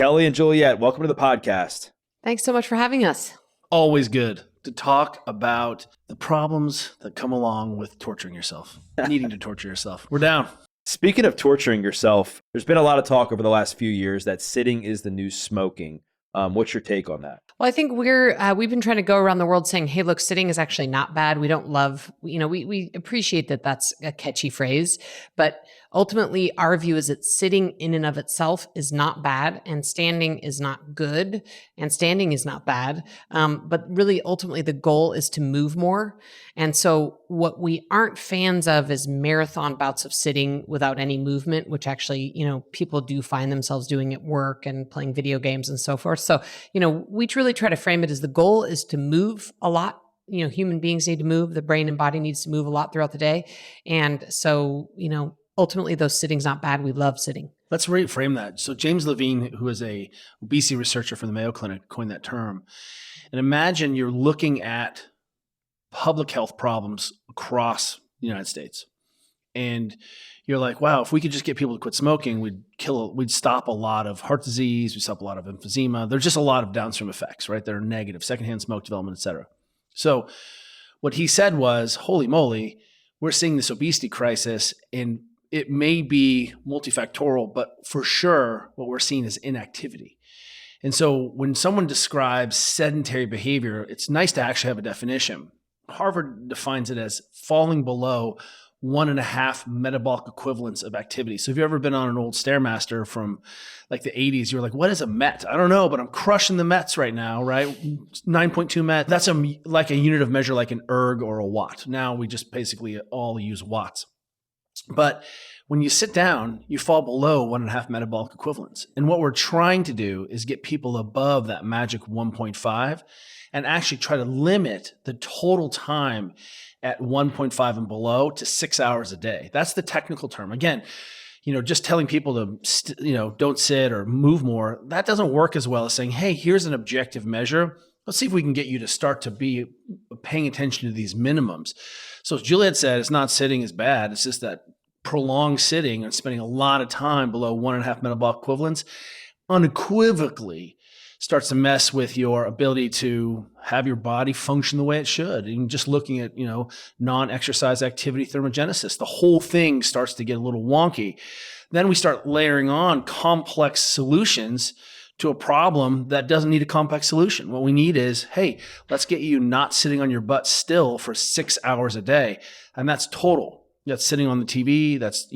Kelly and Juliet, welcome to the podcast. Thanks so much for having us. Always good to talk about the problems that come along with torturing yourself, needing to torture yourself. We're down. Speaking of torturing yourself, there's been a lot of talk over the last few years that sitting is the new smoking. What's your take on that? Well, I think we've been trying to go around the world saying, hey, look, sitting is actually not bad. We don't love, we appreciate that that's a catchy phrase, but ultimately our view is that sitting in and of itself is not bad and standing is not good and standing is not bad. But really, ultimately, the goal is to move more. And so what we aren't fans of is marathon bouts of sitting without any movement, which actually, people do find themselves doing at work and playing video games and so forth. So, we truly try to frame it as the goal is to move a lot. Human beings need to move. The brain and body needs to move a lot throughout the day. And so, ultimately, though sitting's not bad. We love sitting. Let's reframe that. So James Levine, who is a obesity researcher from the Mayo Clinic, coined that term. And imagine you're looking at public health problems across the United States. And you're like, wow, if we could just get people to quit smoking, we'd stop a lot of heart disease, we'd stop a lot of emphysema. There's just a lot of downstream effects, right? That are negative, secondhand smoke development, et cetera. So what he said was, holy moly, we're seeing this obesity crisis, and it may be multifactorial, but for sure, what we're seeing is inactivity. And so when someone describes sedentary behavior, it's nice to actually have a definition. Harvard defines it as falling below 1.5 metabolic equivalents of activity. So if you've ever been on an old Stairmaster from like the 80s, you're like, what is a MET? I don't know, but I'm crushing the METs right now, right? 9.2 MET. That's like a unit of measure like an erg or a watt. Now we just basically all use watts. But when you sit down, you fall below 1.5 metabolic equivalents. And what we're trying to do is get people above that magic 1.5 and actually try to limit the total time at 1.5 and below to 6 hours a day. That's the technical term. Again, just telling people to, don't sit or move more, that doesn't work as well as saying, hey, here's an objective measure. Let's see if we can get you to start to be paying attention to these minimums. So as Juliet said, it's not sitting is bad. It's just that prolonged sitting and spending a lot of time below 1.5 metabolic equivalents unequivocally starts to mess with your ability to have your body function the way it should. And just looking at, non-exercise activity thermogenesis, the whole thing starts to get a little wonky. Then we start layering on complex solutions to a problem that doesn't need a complex solution. What we need is, hey, let's get you not sitting on your butt still for 6 hours a day. And that's total. That's sitting on the TV, that's,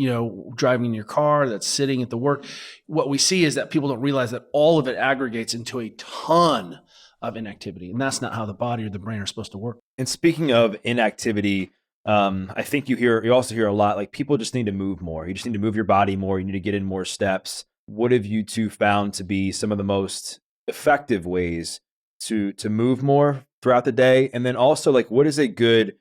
driving in your car, that's sitting at the work. What we see is that people don't realize that all of it aggregates into a ton of inactivity. And that's not how the body or the brain are supposed to work. And speaking of inactivity, I think you also hear a lot, like people just need to move more. You just need to move your body more. You need to get in more steps. What have you two found to be some of the most effective ways to move more throughout the day? And then also, what is a good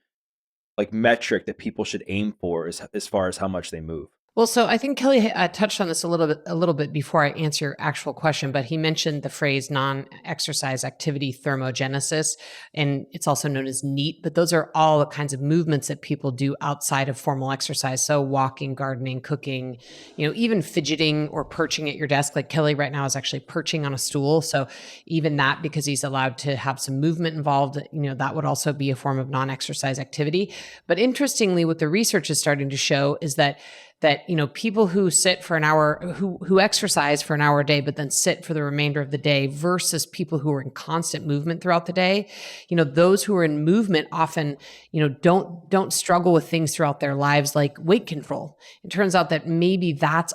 metric that people should aim for as far as how much they move? Well, so I think Kelly touched on this a little bit before I answer your actual question, but he mentioned the phrase non-exercise activity thermogenesis, and it's also known as NEAT, but those are all the kinds of movements that people do outside of formal exercise. So walking, gardening, cooking, even fidgeting or perching at your desk. Like Kelly right now is actually perching on a stool. So even that, because he's allowed to have some movement involved, that would also be a form of non-exercise activity. But interestingly, what the research is starting to show is that people who sit for an hour, who exercise for an hour a day, but then sit for the remainder of the day versus people who are in constant movement throughout the day, those who are in movement often, don't struggle with things throughout their lives like weight control. It turns out that maybe that's,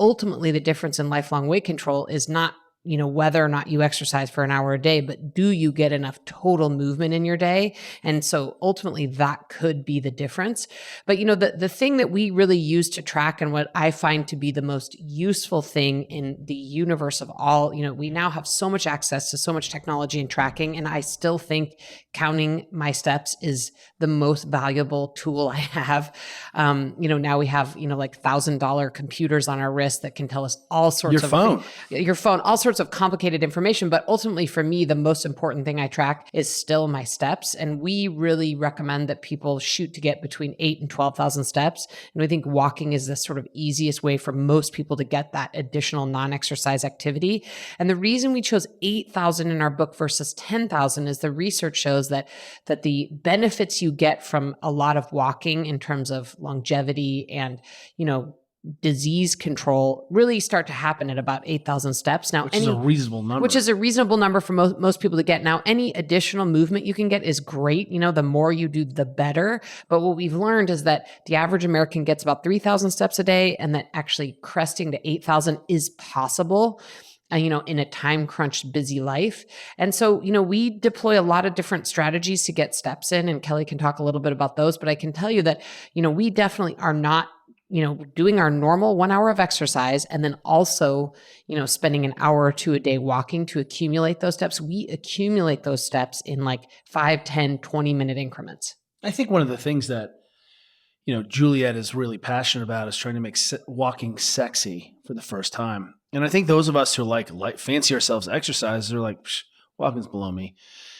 ultimately the difference in lifelong weight control is not whether or not you exercise for an hour a day, but do you get enough total movement in your day? And so ultimately that could be the difference. But, the thing that we really use to track and what I find to be the most useful thing in the universe of all, we now have so much access to so much technology and tracking. And I still think counting my steps is the most valuable tool I have. Now we have, $1,000 computers on our wrist that can tell us all sorts your phone, all sorts sorts of complicated information, but ultimately for me, the most important thing I track is still my steps. And we really recommend that people shoot to get between 8 and 12,000 steps. And we think walking is the sort of easiest way for most people to get that additional non-exercise activity. And the reason we chose 8,000 in our book versus 10,000 is the research shows that the benefits you get from a lot of walking in terms of longevity and, disease control really start to happen at about 8,000 steps. Now, which is a reasonable number. Which is a reasonable number for most people to get. Now, any additional movement you can get is great. The more you do, the better. But what we've learned is that the average American gets about 3,000 steps a day, and that actually cresting to 8,000 is possible. In a time crunched, busy life. And so, we deploy a lot of different strategies to get steps in, and Kelly can talk a little bit about those, but I can tell you that, we definitely are not, doing our normal 1 hour of exercise and then also, spending an hour or two a day walking to accumulate those steps. We accumulate those steps in like 5, 10, 20-minute increments. I think one of the things that, Juliet is really passionate about is trying to make walking sexy for the first time. And I think those of us who like fancy ourselves exercise are like, walking's below me.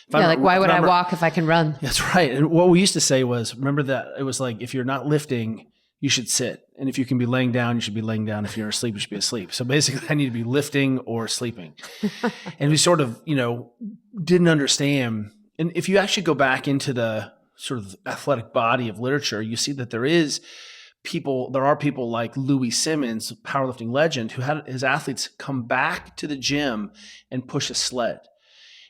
Why would I walk if I can run? That's right. And what we used to say was, remember that it was like, if you're not lifting, you should sit. And if you can be laying down, you should be laying down. If you're asleep, you should be asleep. So basically I need to be lifting or sleeping. And we sort of, didn't understand. And if you actually go back into the sort of athletic body of literature, you see that there are people like Louis Simmons, powerlifting legend, who had his athletes come back to the gym and push a sled.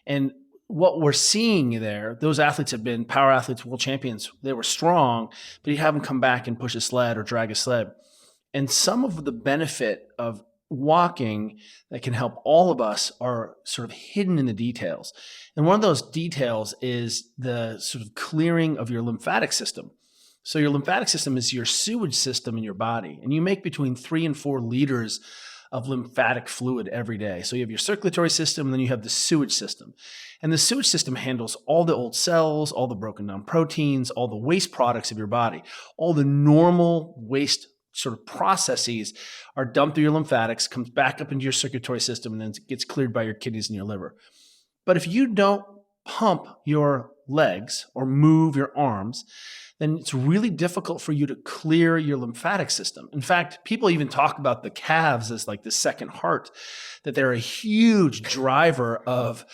And what we're seeing there, those athletes have been power athletes, world champions. They were strong, but you have them come back and push a sled or drag a sled. And some of the benefit of walking that can help all of us are sort of hidden in the details. And one of those details is the sort of clearing of your lymphatic system. So your lymphatic system is your sewage system in your body, and you make between 3 and 4 liters of lymphatic fluid every day. So you have your circulatory system, and then you have the sewage system. And the sewage system handles all the old cells, all the broken down proteins, all the waste products of your body. All the normal waste sort of processes are dumped through your lymphatics, comes back up into your circulatory system, and then gets cleared by your kidneys and your liver. But if you don't pump your legs or move your arms, then it's really difficult for you to clear your lymphatic system. In fact, people even talk about the calves as like the second heart, that they're a huge driver of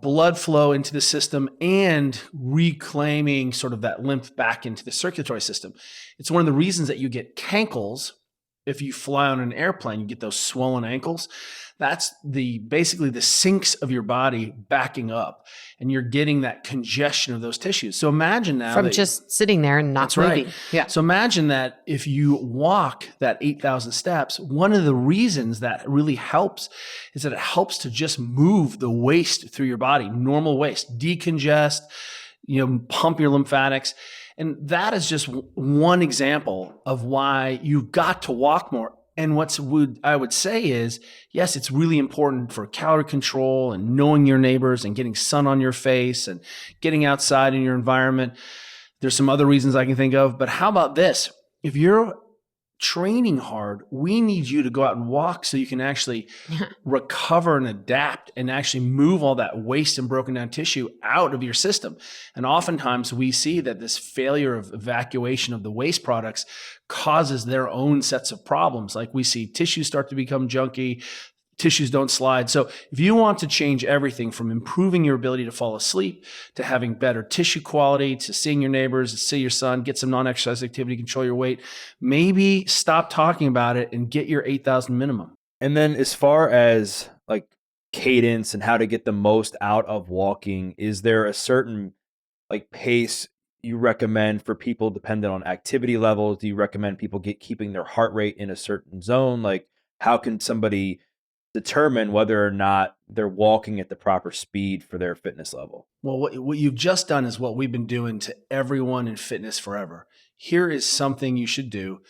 blood flow into the system and reclaiming sort of that lymph back into the circulatory system. It's one of the reasons that you get cankles if you fly on an airplane. You get those swollen ankles. That's basically the sinks of your body backing up, and you're getting that congestion of those tissues. So imagine now from just sitting there and not moving. Right. Yeah. So imagine that if you walk that 8,000 steps, one of the reasons that really helps is that it helps to just move the waste through your body, normal waste, decongest, pump your lymphatics. And that is just one example of why you've got to walk more. And I would say is, yes, it's really important for calorie control and knowing your neighbors and getting sun on your face and getting outside in your environment. There's some other reasons I can think of, but how about this? If you're training hard, we need you to go out and walk so you can actually recover and adapt and actually move all that waste and broken down tissue out of your system. And oftentimes we see that this failure of evacuation of the waste products causes their own sets of problems. Like we see tissues start to become junky, tissues don't slide. So if you want to change everything from improving your ability to fall asleep, to having better tissue quality, to seeing your neighbors, see your son, get some non-exercise activity, control your weight, maybe stop talking about it and get your 8,000 minimum. And then as far as like cadence and how to get the most out of walking, is there a certain like pace you recommend for people dependent on activity levels? Do you recommend people keeping their heart rate in a certain zone? Like how can somebody determine whether or not they're walking at the proper speed for their fitness level? Well, what you've just done is what we've been doing to everyone in fitness forever. Here is something you should do.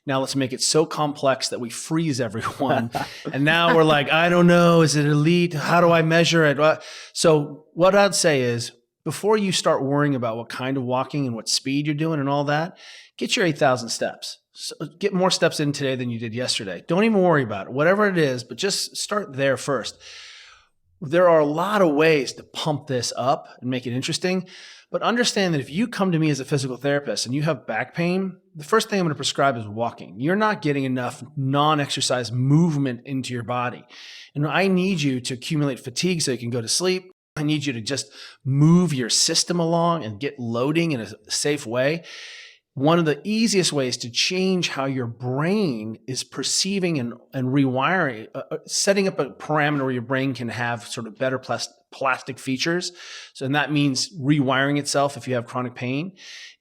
Now let's make it so complex that we freeze everyone. And now we're like, I don't know, is it elite? How do I measure it? So what I'd say is, before you start worrying about what kind of walking and what speed you're doing and all that, get your 8,000 steps. So get more steps in today than you did yesterday. Don't even worry about it, whatever it is, but just start there first. There are a lot of ways to pump this up and make it interesting, but understand that if you come to me as a physical therapist and you have back pain, the first thing I'm going to prescribe is walking. You're not getting enough non-exercise movement into your body. And I need you to accumulate fatigue so you can go to sleep. I need you to just move your system along and get loading in a safe way. One of the easiest ways to change how your brain is perceiving and rewiring, setting up a parameter where your brain can have sort of better plastic features. So, and that means rewiring itself if you have chronic pain,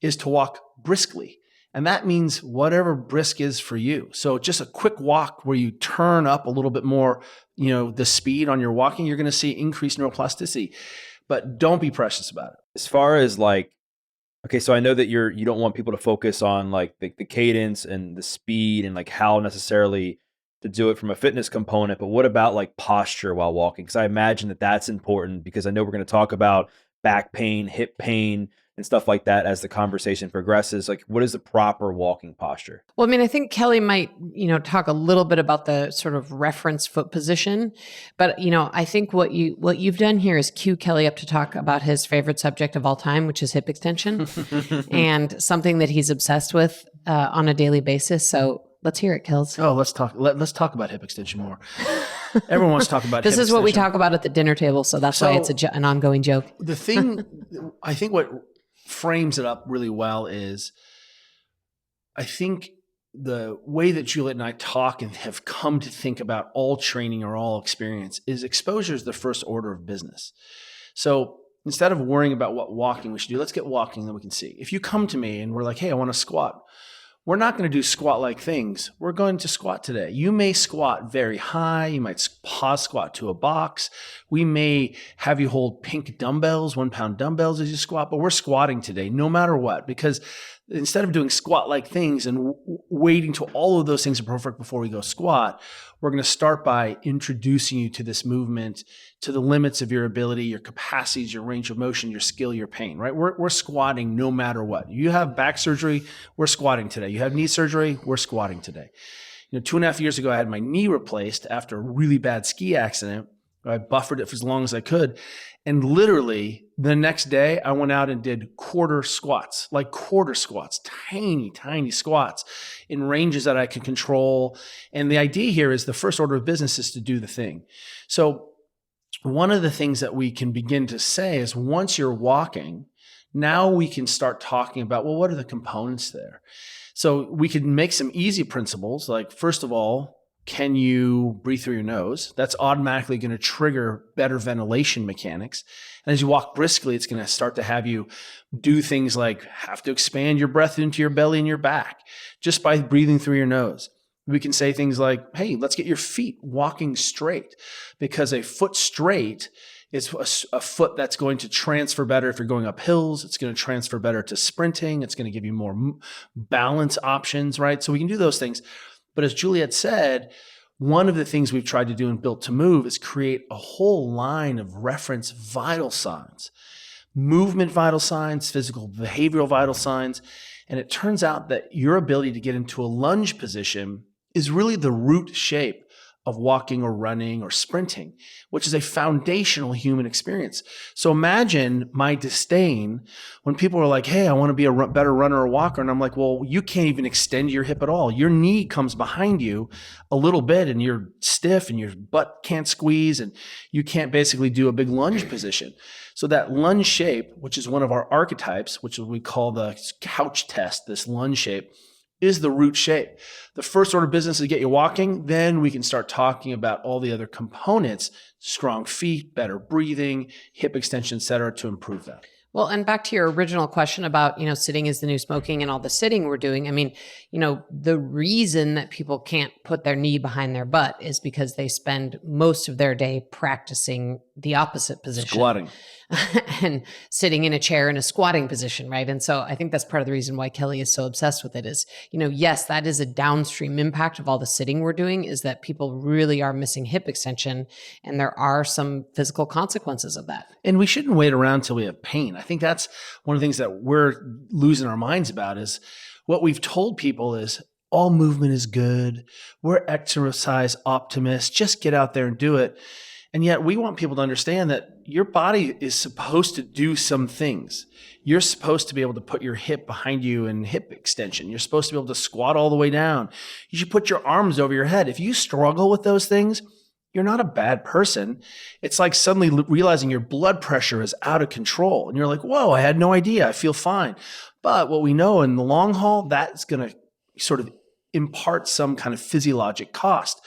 is to walk briskly. And that means whatever brisk is for you. So just a quick walk where you turn up a little bit more, the speed on your walking, you're going to see increased neuroplasticity, but don't be precious about it. As far as like, okay, so I know that you don't want people to focus on like the cadence and the speed and like how necessarily to do it from a fitness component, but what about like posture while walking? Because I imagine that that's important, because I know we're going to talk about back pain, hip pain, and stuff like that as the conversation progresses. Like, what is the proper walking posture? Well, I mean, I think Kelly might, talk a little bit about the sort of reference foot position, but I think what you've done here is cue Kelly up to talk about his favorite subject of all time, which is hip extension, and something that he's obsessed with on a daily basis. So let's hear it, Kells. Oh, let's talk about hip extension more. Everyone wants to talk about this hip is what we extension. talk about at the dinner table, so that's why it's an ongoing joke. The thing, I think what frames it up really well is, I think the way that Juliet and I talk and have come to think about all training or all experience is exposure is the first order of business. So instead of worrying about what walking we should do, let's get walking, then we can see. If you come to me and we're like, hey, I want to squat, we're not going to do squat-like things. We're going to squat today. You may squat very high. You might pause squat to a box. We may have you hold pink dumbbells, 1 pound dumbbells as you squat, but we're squatting today no matter what, because instead of doing squat-like things and waiting till all of those things are perfect before we go squat, we're going to start by introducing you to this movement, to the limits of your ability, your capacities, your range of motion, your skill, your pain, right? We're squatting no matter what. You have back surgery, we're squatting today. You have knee surgery, we're squatting today. 2.5 years ago, I had my knee replaced after a really bad ski accident. I buffered it for as long as I could. And literally the next day I went out and did quarter squats, tiny, tiny squats in ranges that I can control. And the idea here is the first order of business is to do the thing. So one of the things that we can begin to say is once you're walking, now we can start talking about, well, what are the components there? So we could make some easy principles, like first of all, can you breathe through your nose? That's automatically going to trigger better ventilation mechanics. And as you walk briskly, it's going to start to have you do things like have to expand your breath into your belly and your back just by breathing through your nose. We can say things like, hey, let's get your feet walking straight, because a foot straight is a foot that's going to transfer better if you're going up hills. It's going to transfer better to sprinting. It's going to give you more balance options, right? So we can do those things. But as Juliet said, one of the things we've tried to do in Built to Move is create a whole line of reference vital signs, movement vital signs, physical behavioral vital signs. And it turns out that your ability to get into a lunge position is really the root shape of walking or running or sprinting, which is a foundational human experience. So imagine my disdain when people are like, hey, I want to be a better runner or walker. And I'm like, well, you can't even extend your hip at all. Your knee comes behind you a little bit and you're stiff and your butt can't squeeze and you can't basically do a big lunge position. So that lunge shape, which is one of our archetypes, which we call the couch test, this lunge shape, is the root shape. The first order of business is get you walking. Then we can start talking about all the other components, strong feet, better breathing, hip extension, et cetera, to improve that. Well, and back to your original question about, sitting is the new smoking and all the sitting we're doing. I mean, the reason that people can't put their knee behind their butt is because they spend most of their day practicing the opposite position. Squatting. And sitting in a chair in a squatting position, right? And so I think that's part of the reason why Kelly is so obsessed with it is, yes, that is a downstream impact of all the sitting we're doing, is that people really are missing hip extension, and there are some physical consequences of that. And we shouldn't wait around till we have pain. I think that's one of the things that we're losing our minds about is what we've told people is all movement is good. We're exercise optimists. Just get out there and do it. And yet we want people to understand that your body is supposed to do some things. You're supposed to be able to put your hip behind you in hip extension. You're supposed to be able to squat all the way down. You should put your arms over your head. If you struggle with those things, you're not a bad person. It's like suddenly realizing your blood pressure is out of control. And you're like, whoa, I had no idea. I feel fine. But what we know in the long haul, that's going to sort of impart some kind of physiologic cost.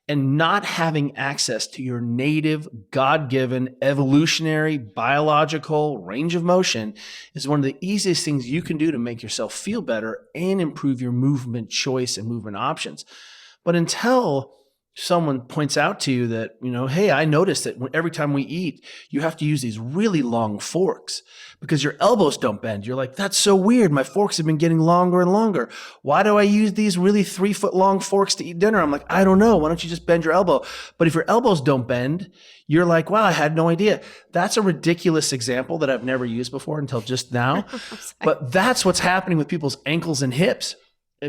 And not having access to your native, God-given, evolutionary, biological range of motion is one of the easiest things you can do to make yourself feel better and improve your movement choice and movement options. But until someone points out to you that, hey, I noticed that every time we eat, you have to use these really long forks because your elbows don't bend. You're like, that's so weird. My forks have been getting longer and longer. Why do I use these really 3-foot long forks to eat dinner? I'm like, I don't know. Why don't you just bend your elbow? But if your elbows don't bend, you're like, wow, I had no idea. That's a ridiculous example that I've never used before until just now. But that's what's happening with people's ankles and hips.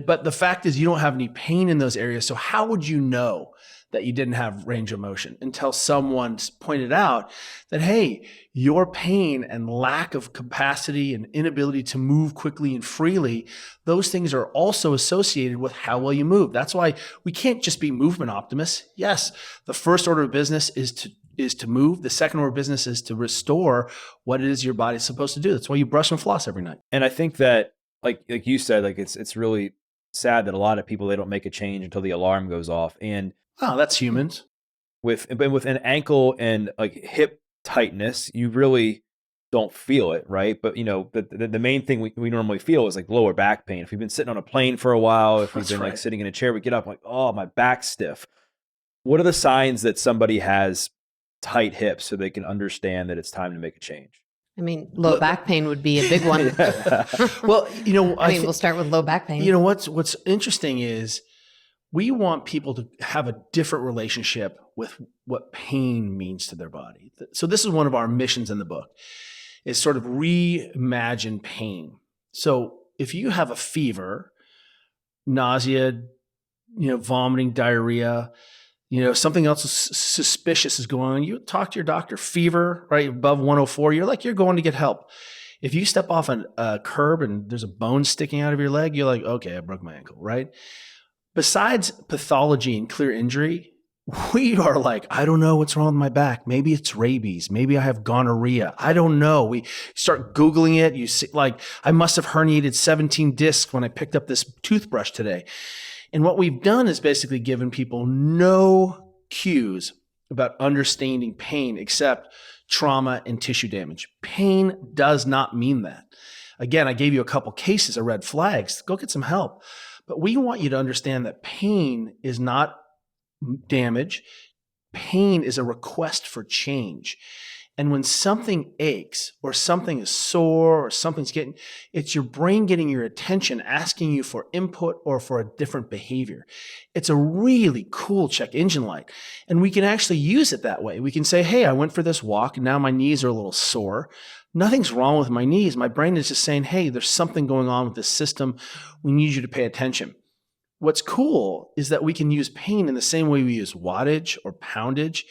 But the fact is you don't have any pain in those areas. So how would you know that you didn't have range of motion until someone pointed out that, hey, your pain and lack of capacity and inability to move quickly and freely, those things are also associated with how well you move. That's why we can't just be movement optimists. Yes, the first order of business is to move. The second order of business is to restore what it is your body's supposed to do. That's why you brush and floss every night. And I think that, like you said, like it's really sad that a lot of people, they don't make a change until the alarm goes off. And oh, that's humans. With an ankle and like hip tightness, you really don't feel it, right? But the main thing we normally feel is like lower back pain. If we've been sitting on a plane for a while, if we've been like sitting in a chair, we get up like, oh, my back's stiff. What are the signs that somebody has tight hips so they can understand that it's time to make a change? I mean, low back pain would be a big one. Well, we'll start with low back pain. What's interesting is we want people to have a different relationship with what pain means to their body. So this is one of our missions in the book, is sort of reimagine pain. So if you have a fever, nausea, vomiting, diarrhea, something else suspicious is going on, you talk to your doctor. Fever, right, above 104, you're going to get help. If you step off a curb and there's a bone sticking out of your leg, you're like, okay, I broke my ankle, right? Besides pathology and clear injury, we are like, I don't know what's wrong with my back. Maybe it's rabies. Maybe I have gonorrhea. I don't know. We start Googling it. You see, like, I must have herniated 17 discs when I picked up this toothbrush today. And what we've done is basically given people no cues about understanding pain except trauma and tissue damage. Pain does not mean that. Again, I gave you a couple cases of red flags. Go get some help. But we want you to understand that pain is not damage. Pain is a request for change. And when something aches or something is sore or it's your brain getting your attention, asking you for input or for a different behavior. It's a really cool check engine light. And we can actually use it that way. We can say, hey, I went for this walk and now my knees are a little sore. Nothing's wrong with my knees. My brain is just saying, hey, there's something going on with this system. We need you to pay attention. What's cool is that we can use pain in the same way we use wattage or poundage.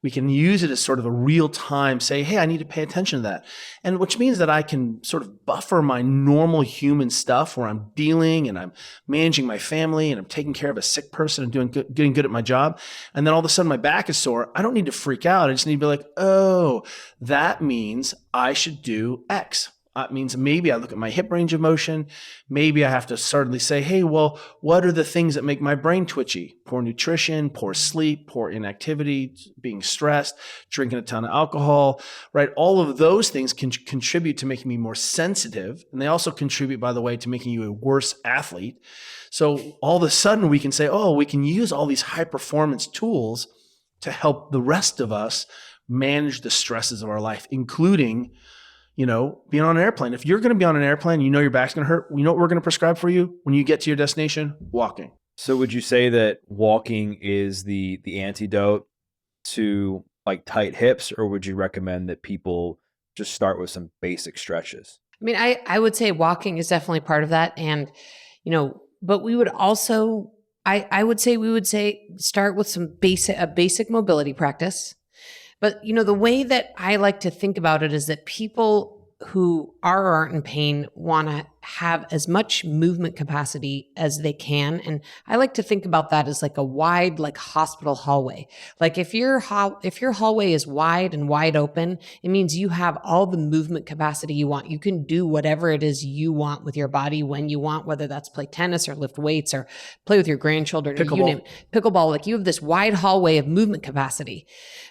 We can use it as sort of a real time, say, hey, I need to pay attention to that. And which means that I can sort of buffer my normal human stuff where I'm dealing and I'm managing my family and I'm taking care of a sick person and getting good at my job. And then all of a sudden my back is sore. I don't need to freak out. I just need to be like, oh, that means I should do X. It means maybe I look at my hip range of motion. Maybe I have to suddenly say, hey, well, what are the things that make my brain twitchy? Poor nutrition, poor sleep, poor inactivity, being stressed, drinking a ton of alcohol, right? All of those things can contribute to making me more sensitive. And they also contribute, by the way, to making you a worse athlete. So all of a sudden we can say, oh, we can use all these high performance tools to help the rest of us manage the stresses of our life, including being on an airplane. If you're going to be on an airplane, your back's going to hurt. You know what we're going to prescribe for you when you get to your destination? Walking. So would you say that walking is the antidote to like tight hips, or would you recommend that people just start with some basic stretches? I mean, I would say walking is definitely part of that. And, but we would also, I would say start with a basic mobility practice. But, the way that I like to think about it is that people who are or aren't in pain want to have as much movement capacity as they can. And I like to think about that as like a wide, like hospital hallway. Like if your hallway is wide and wide open, it means you have all the movement capacity you want. You can do whatever it is you want with your body when you want, whether that's play tennis or lift weights or play with your grandchildren, or you name it, pickleball. Like you have this wide hallway of movement capacity.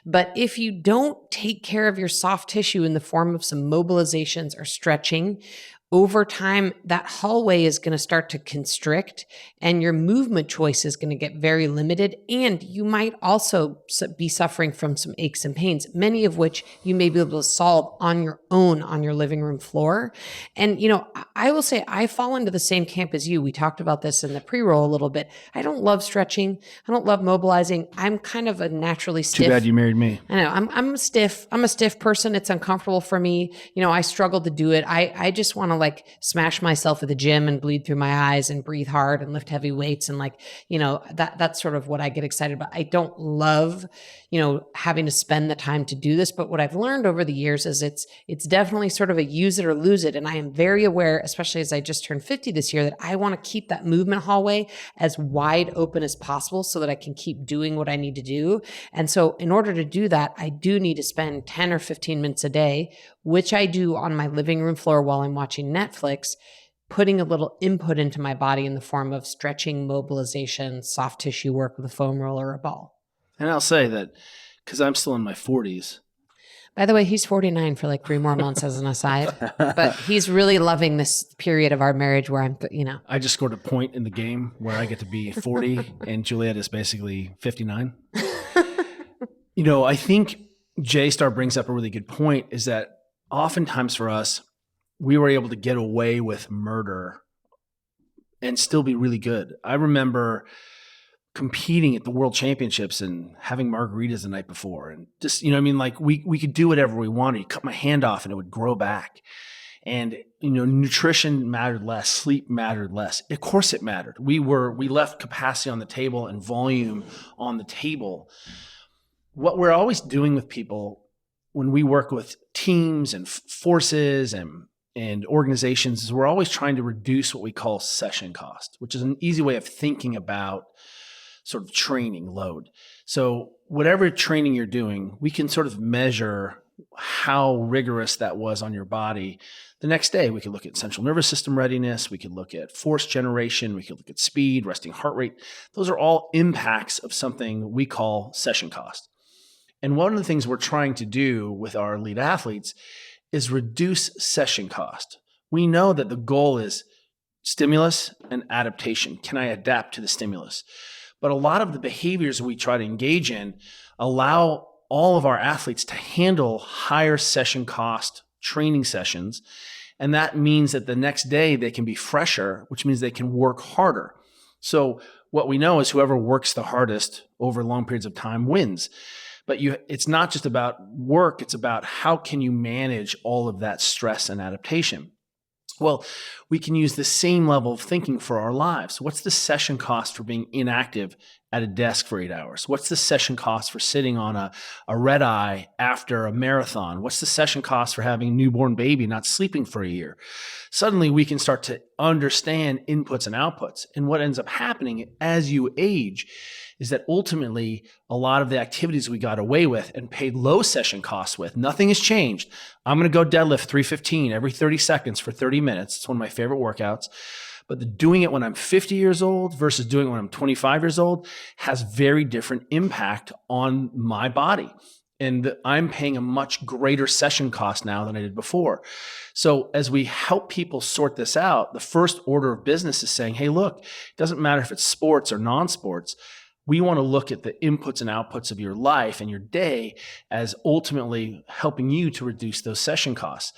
But if you don't take care of your soft tissue in the form of some mobilizations or stretching, over time, that hallway is going to start to constrict and your movement choice is going to get very limited. And you might also be suffering from some aches and pains, many of which you may be able to solve on your own on your living room floor. And, I will say I fall into the same camp as you. We talked about this in the pre-roll a little bit. I don't love stretching. I don't love mobilizing. I'm kind of a naturally stiff. Too bad you married me. I know. I'm stiff. I'm a stiff person. It's uncomfortable for me. I struggle to do it. I just want to smash myself at the gym and bleed through my eyes and breathe hard and lift heavy weights. And that's sort of what I get excited about. I don't love, having to spend the time to do this. But what I've learned over the years is it's definitely sort of a use it or lose it. And I am very aware, especially as I just turned 50 this year, that I want to keep that movement hallway as wide open as possible so that I can keep doing what I need to do. And so in order to do that, I do need to spend 10 or 15 minutes a day, which I do on my living room floor while I'm watching Netflix, putting a little input into my body in the form of stretching, mobilization, soft tissue work with a foam roller or a ball. And I'll say that because I'm still in my 40s. By the way, he's 49 for 3 more months as an aside, but he's really loving this period of our marriage where I'm, I just scored a point in the game where I get to be 40 and Juliet is basically 59. I think J Star brings up a really good point, is that oftentimes for us, we were able to get away with murder and still be really good. I remember competing at the World Championships and having margaritas the night before, and just, we could do whatever we wanted. You cut my hand off and it would grow back. And, nutrition mattered less, sleep mattered less. Of course it mattered. We left capacity on the table and volume on the table. What we're always doing with people when we work with teams and forces and organizations is we're always trying to reduce what we call session cost, which is an easy way of thinking about sort of training load. So whatever training you're doing, we can sort of measure how rigorous that was on your body. The next day, we could look at central nervous system readiness. We could look at force generation. We could look at speed, resting heart rate. Those are all impacts of something we call session cost. And one of the things we're trying to do with our elite athletes is reduce session cost. We know that the goal is stimulus and adaptation. Can I adapt to the stimulus? But a lot of the behaviors we try to engage in allow all of our athletes to handle higher session cost training sessions. And that means that the next day they can be fresher, which means they can work harder. So what we know is whoever works the hardest over long periods of time wins. But it's not just about work, it's about how can you manage all of that stress and adaptation. Well, we can use the same level of thinking for our lives. What's the session cost for being inactive at a desk for 8 hours? What's the session cost for sitting on a red eye after a marathon? What's the session cost for having a newborn baby, not sleeping for a year? Suddenly we can start to understand inputs and outputs. And what ends up happening as you age is that ultimately a lot of the activities we got away with and paid low session costs with, nothing has changed. I'm going to go deadlift 315 every 30 seconds for 30 minutes. It's one of my favorite workouts. But doing it when I'm 50 years old versus doing it when I'm 25 years old has very different impact on my body. And I'm paying a much greater session cost now than I did before. So as we help people sort this out, the first order of business is saying, hey, look, it doesn't matter if it's sports or non-sports. We want to look at the inputs and outputs of your life and your day as ultimately helping you to reduce those session costs.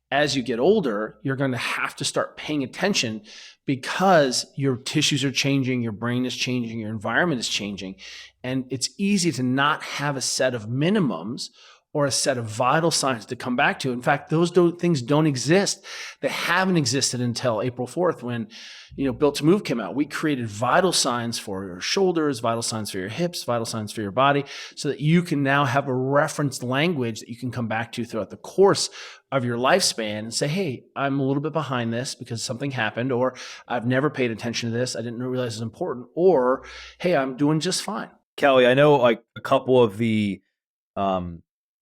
As you get older, you're going to have to start paying attention because your tissues are changing, your brain is changing, your environment is changing. And it's easy to not have a set of minimums or a set of vital signs to come back to. In fact, those things don't exist. They haven't existed until April 4th when, Built to Move came out. We created vital signs for your shoulders, vital signs for your hips, vital signs for your body, so that you can now have a reference language that you can come back to throughout the course of your lifespan and say, hey, I'm a little bit behind this because something happened, or I've never paid attention to this. I didn't realize it's important, or hey, I'm doing just fine. Kelly, I know like a couple of the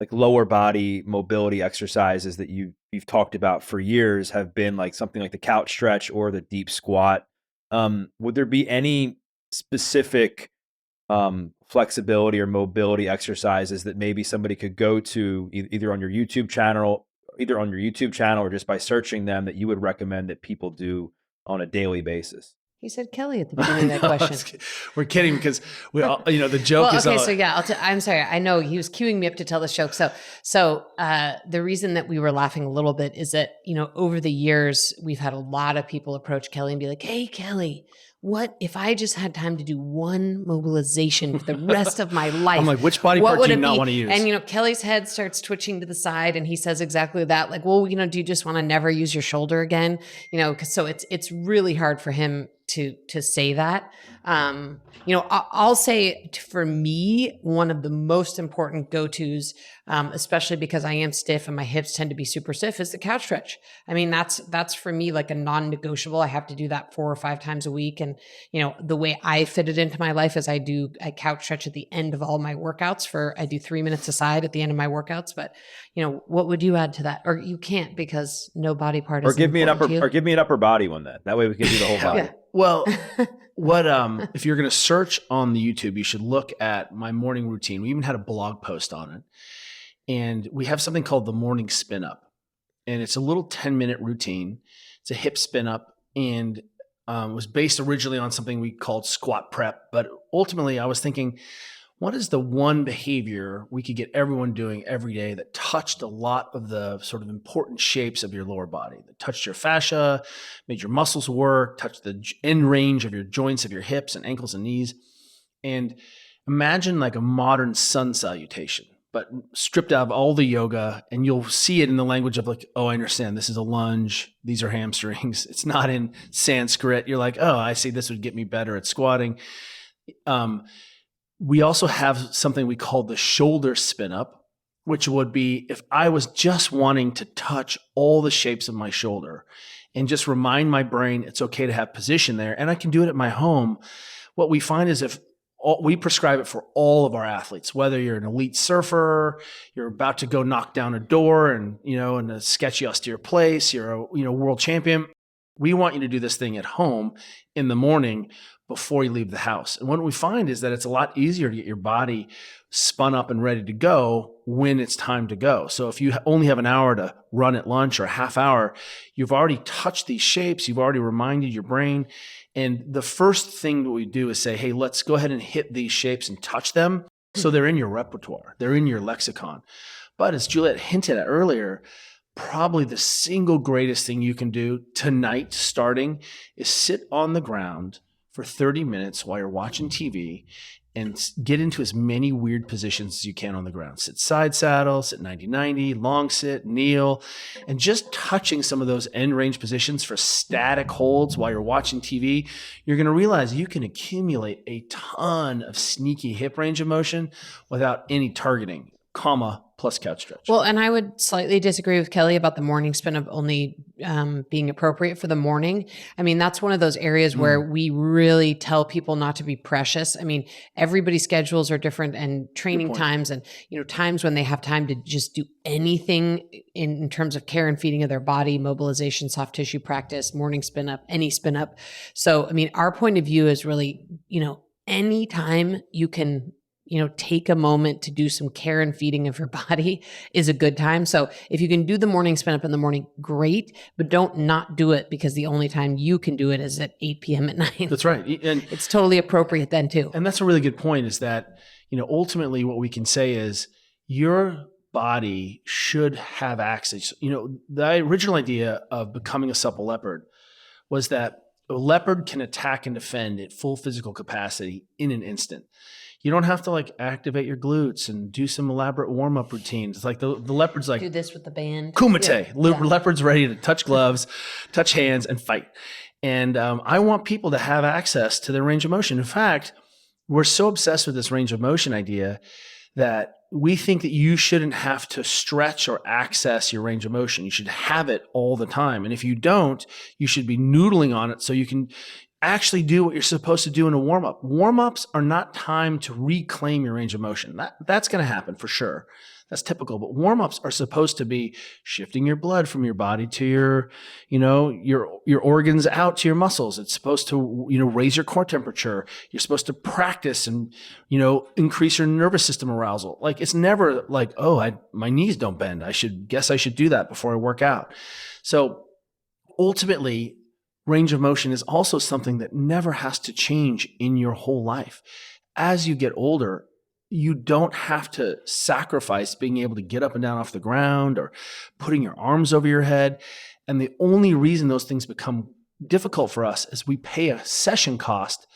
like lower body mobility exercises that you've talked about for years have been like something like the couch stretch or the deep squat. Would there be any specific flexibility or mobility exercises that maybe somebody could go to either on your YouTube channel or just by searching them that you would recommend that people do on a daily basis? He said Kelly at the beginning of that question. We're kidding because we all, the joke is. Okay, so yeah, I'm sorry. I know he was queuing me up to tell this joke. So the reason that we were laughing a little bit is that, over the years, we've had a lot of people approach Kelly and be like, hey, Kelly, what if I just had time to do one mobilization for the rest of my life? I'm like, which body part do you not want to use? And, Kelly's head starts twitching to the side and he says exactly that. Like, well, do you just want to never use your shoulder again? So it's really hard for him to say that. I'll say for me, one of the most important go-tos, especially because I am stiff and my hips tend to be super stiff, is the couch stretch. I mean, that's for me like a non-negotiable. I have to do that 4 or 5 times a week. And, the way I fit it into my life is I couch stretch at the end of all my workouts I do 3 minutes aside at the end of my workouts. But, what would you add to that? Or you can't because no body part is or give me an upper body one then. That way we can do the whole body. Yeah. Well, if you're going to search on the YouTube, you should look at my morning routine. We even had a blog post on it. And we have something called the morning spin up. And it's a little 10-minute routine. It's a hip spin up and was based originally on something we called squat prep. But ultimately, I was thinking, what is the one behavior we could get everyone doing every day that touched a lot of the sort of important shapes of your lower body, that touched your fascia, made your muscles work, touched the end range of your joints of your hips and ankles and knees? And imagine like a modern sun salutation, but stripped out of all the yoga, and you'll see it in the language of like, oh, I understand. This is a lunge. These are hamstrings. It's not in Sanskrit. You're like, oh, I see. This would get me better at squatting. We also have something we call the shoulder spin up, which would be if I was just wanting to touch all the shapes of my shoulder and just remind my brain it's okay to have position there, and I can do it at my home. What we find is we prescribe it for all of our athletes, whether you're an elite surfer, you're about to go knock down a door and, in a sketchy, austere place, you're a, world champion. We want you to do this thing at home in the morning before you leave the house. And what we find is that it's a lot easier to get your body spun up and ready to go when it's time to go. So if you only have an hour to run at lunch or a half hour, you've already touched these shapes. You've already reminded your brain. And the first thing that we do is say, hey, let's go ahead and hit these shapes and touch them. So they're in your repertoire. They're in your lexicon. But as Juliet hinted at earlier, probably the single greatest thing you can do tonight starting is sit on the ground for 30 minutes while you're watching TV and get into as many weird positions as you can on the ground. Sit side saddle, sit 90-90, long sit, kneel, and just touching some of those end range positions for static holds while you're watching TV, you're going to realize you can accumulate a ton of sneaky hip range of motion without any targeting, plus couch stretch. Well, and I would slightly disagree with Kelly about the morning spin up only being appropriate for the morning. I mean, that's one of those areas where we really tell people not to be precious. I mean, everybody's schedules are different and training times and, times when they have time to just do anything in terms of care and feeding of their body, mobilization, soft tissue practice, morning spin up, any spin up. So, I mean, our point of view is really, anytime you can take a moment to do some care and feeding of your body is a good time. So if you can do the morning spin up in the morning, great, but don't not do it because the only time you can do it is at 8 p.m. at night. That's right. And it's totally appropriate then too. And that's a really good point is that, ultimately what we can say is your body should have access. The original idea of becoming a supple leopard was that a leopard can attack and defend at full physical capacity in an instant. You don't have to like activate your glutes and do some elaborate warm-up routines. It's like the leopard's like, do this with the band. Kumite. Yeah. Leopard's ready to touch gloves, touch hands, and fight. And I want people to have access to their range of motion. In fact, we're so obsessed with this range of motion idea that we think that you shouldn't have to stretch or access your range of motion. You should have it all the time. And if you don't, you should be noodling on it so you can actually do what you're supposed to do in a warm-up. Warm-ups are not time to reclaim your range of motion. That's going to happen for sure. That's typical. But warm-ups are supposed to be shifting your blood from your body to your organs out to your muscles. It's supposed to, raise your core temperature. You're supposed to practice and, increase your nervous system arousal. Like it's never like, my knees don't bend. I should do that before I work out. So ultimately, range of motion is also something that never has to change in your whole life. As you get older, you don't have to sacrifice being able to get up and down off the ground or putting your arms over your head. And the only reason those things become difficult for us is we pay a session cost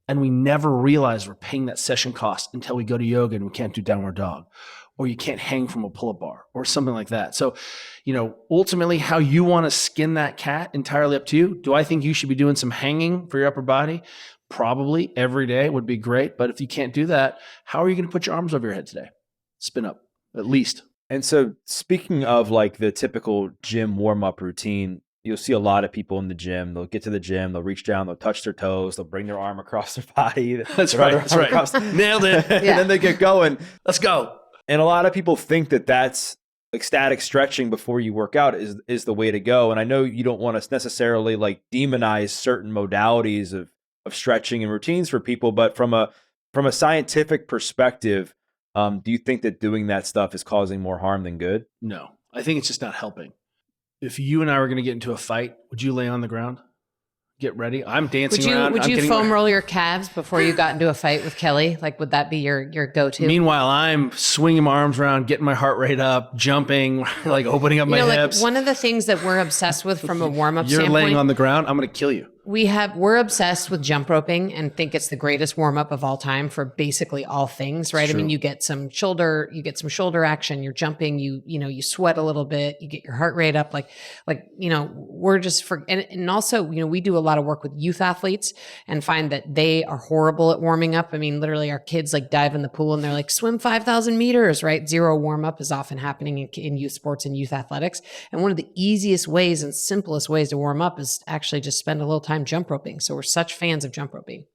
and we never realize we're paying that session cost until we go to yoga and we can't do downward dog, or you can't hang from a pull-up bar or something like that. So, ultimately how you want to skin that cat, entirely up to you. Do I think you should be doing some hanging for your upper body? Probably every day would be great. But if you can't do that, how are you going to put your arms over your head today? Spin up, at least. And so speaking of like the typical gym warm-up routine, you'll see a lot of people in the gym. They'll get to the gym, they'll reach down, they'll touch their toes, they'll bring their arm across their body. That's right. Nailed it. And then they get going. Let's go. And a lot of people think that that's like static stretching before you work out is the way to go. And I know you don't want to necessarily like demonize certain modalities of stretching and routines for people, but from a scientific perspective, do you think that doing that stuff is causing more harm than good? No, I think it's just not helping. If you and I were going to get into a fight, would you lay on the ground? Get ready. I'm dancing around. Would you foam roll your calves before you got into a fight with Kelly? Like, would that be your go-to? Meanwhile, I'm swinging my arms around, getting my heart rate up, jumping, like opening up my hips. Like one of the things that we're obsessed with from a warm-up standpoint. You're laying on the ground. I'm going to kill you. We're obsessed with jump roping and think it's the greatest warm up of all time for basically all things, right? I mean, you get some shoulder action, you're jumping, you sweat a little bit, you get your heart rate up, we're just and also, we do a lot of work with youth athletes and find that they are horrible at warming up. I mean, literally our kids like dive in the pool and they're like, swim 5,000 meters, right? Zero warm up is often happening in youth sports and youth athletics. And one of the easiest ways and simplest ways to warm up is actually just spend a little time jump roping. So we're such fans of jump roping.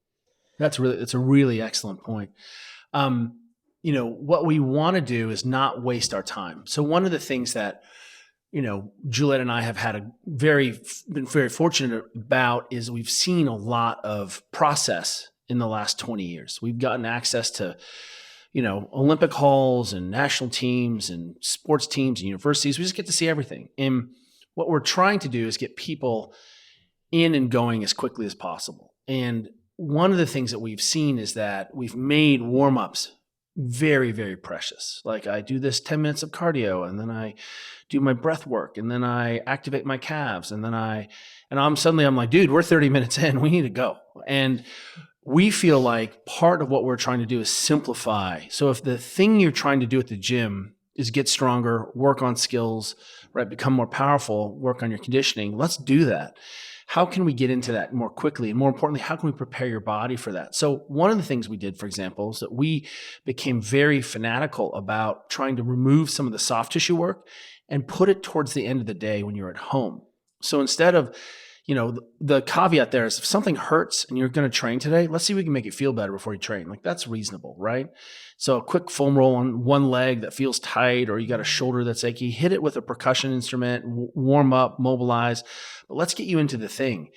It's a really excellent point. What we want to do is not waste our time. So one of the things that, Juliet and I have been very fortunate about is we've seen a lot of process in the last 20 years. We've gotten access to, Olympic halls and national teams and sports teams and universities. We just get to see everything. And what we're trying to do is get people in and going as quickly as possible. And one of the things that we've seen is that we've made warm-ups very, very precious. Like I do this 10 minutes of cardio and then I do my breath work and then I activate my calves and then I'm like, dude, we're 30 minutes in, we need to go. And we feel like part of what we're trying to do is simplify. So if the thing you're trying to do at the gym is get stronger, work on skills, right, become more powerful, work on your conditioning, let's do that. How can we get into that more quickly? And more importantly, how can we prepare your body for that? So one of the things we did, for example, is that we became very fanatical about trying to remove some of the soft tissue work and put it towards the end of the day when you're at home. So instead of, the caveat there is if something hurts and you're going to train today, let's see if we can make it feel better before you train. Like that's reasonable, right? So a quick foam roll on one leg that feels tight, or you got a shoulder that's achy, hit it with a percussion instrument, warm up, mobilize, but let's get you into the thing.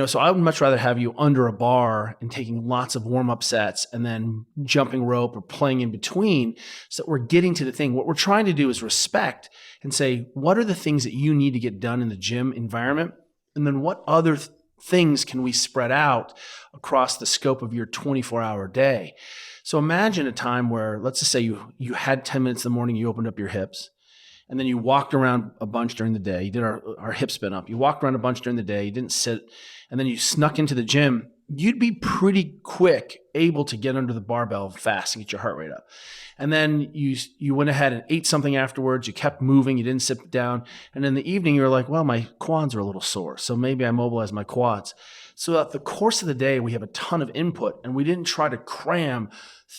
So I would much rather have you under a bar and taking lots of warm-up sets and then jumping rope or playing in between so that we're getting to the thing. What we're trying to do is respect and say, what are the things that you need to get done in the gym environment? And then what other things can we spread out across the scope of your 24-hour day? So imagine a time where, let's just say you had 10 minutes in the morning, you opened up your hips, and then you walked around a bunch during the day. You did our hip spin up. You walked around a bunch during the day. You didn't sit, and then you snuck into the gym you'd be pretty quick able to get under the barbell fast and get your heart rate up. And then you went ahead and ate something afterwards. You kept moving. You didn't sit down. And in the evening, you were like, well, my quads are a little sore, so maybe I mobilize my quads. So at the course of the day, we have a ton of input, and we didn't try to cram